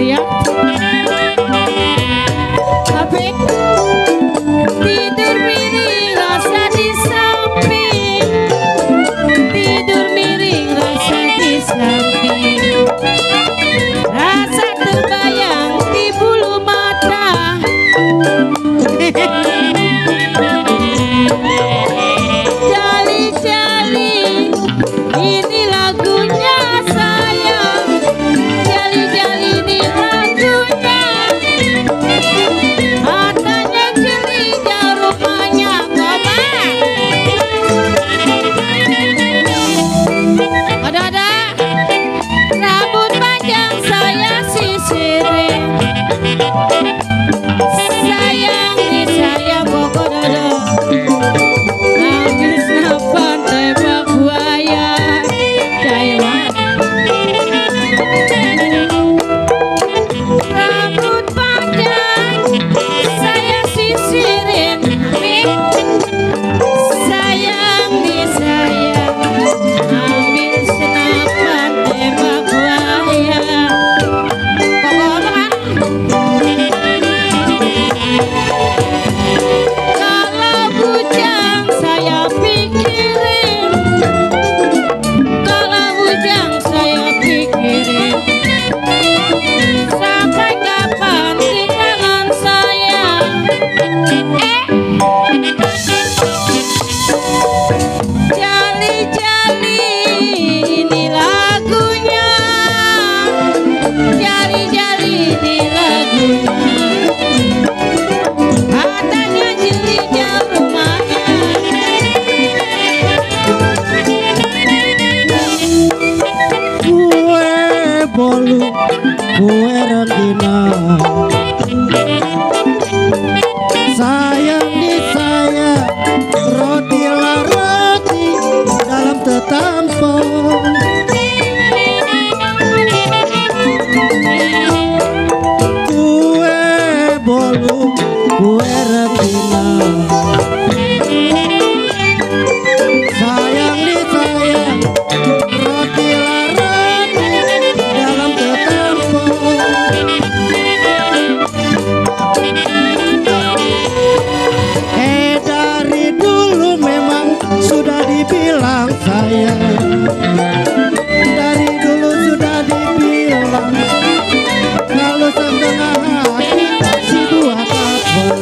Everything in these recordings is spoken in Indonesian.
dia. Tapi tidur miring rasa di samping, tidur miring rasa di samping, rasa terbayang di bulu mata. Jali-jali ini lagunya sayang, jali-jali ini lagunya. Matanya jeli jauh rumahnya Bapak. Ada rambut panjang saya sisirin, sayang di saya bokododo. Habis napan tembak buaya Taiwan. Rambut panjang saya sisirin, sayang di saya. Ambil senapan tembak buaya. Kalau bujang saya pikirin, kalau bujang saya pikirin, sampai kapan tinggalan saya. Jali-jali ini lagunya, jali-jali ini lagunya. Matanya jeli jauh rumahnya. Kue bolu, kue rendina, sayang di saya. Roti lah roti dalam tetampung. Kue bolu, kue rendina, sayang di saya. Roti lah roti dalam tetampung. Dari dulu memang sudah dibilang saya, dari dulu sudah dibilang, kalau setengah hati si dua kapan.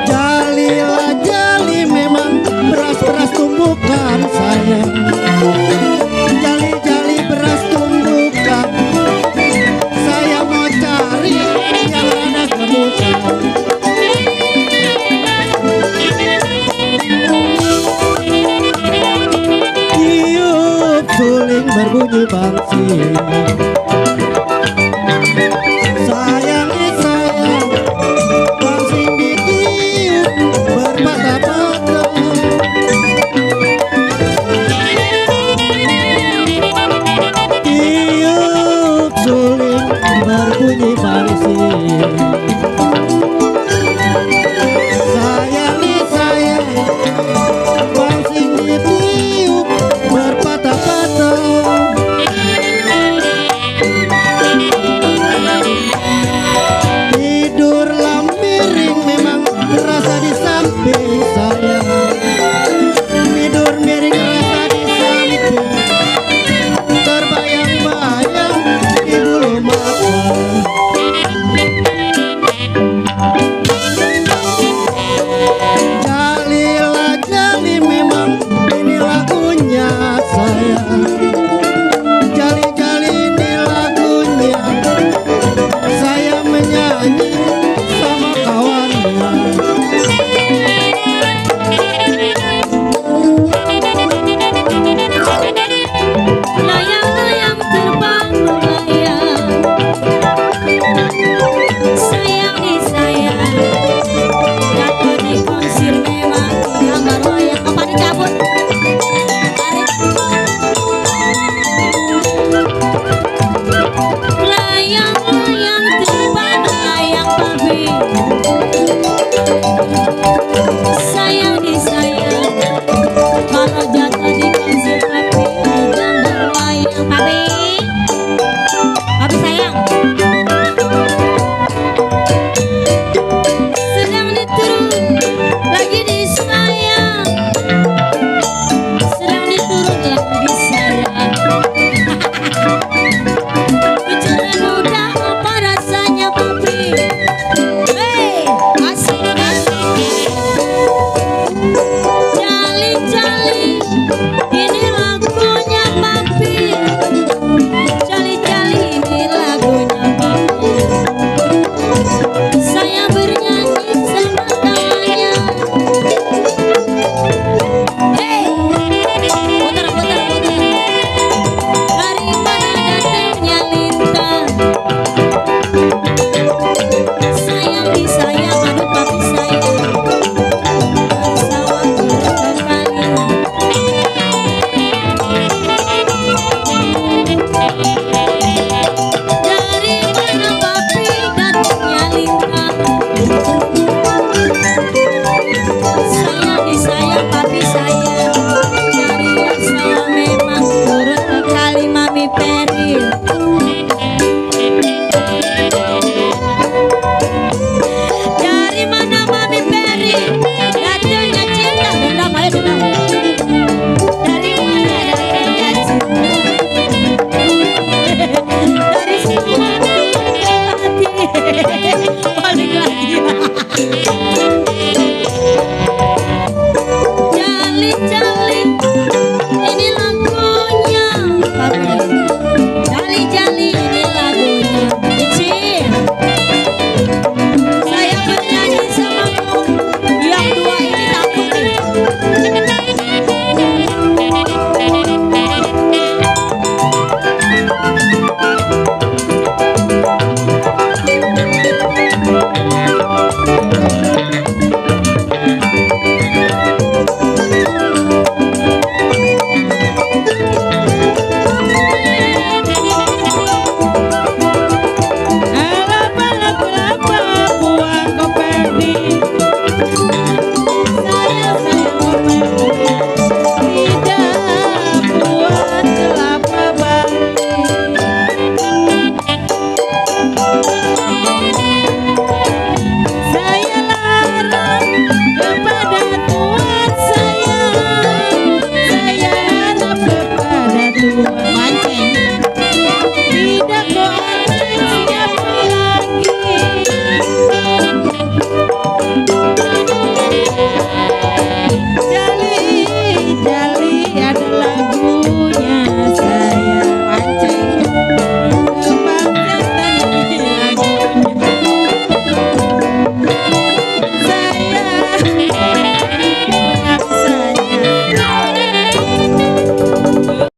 Jalilah jali memang beras-beras tumbukan saya, jali-jali beras tumbukan. Saya mau cari yang ada kemudian. Tiup suling berbunyi bangsi,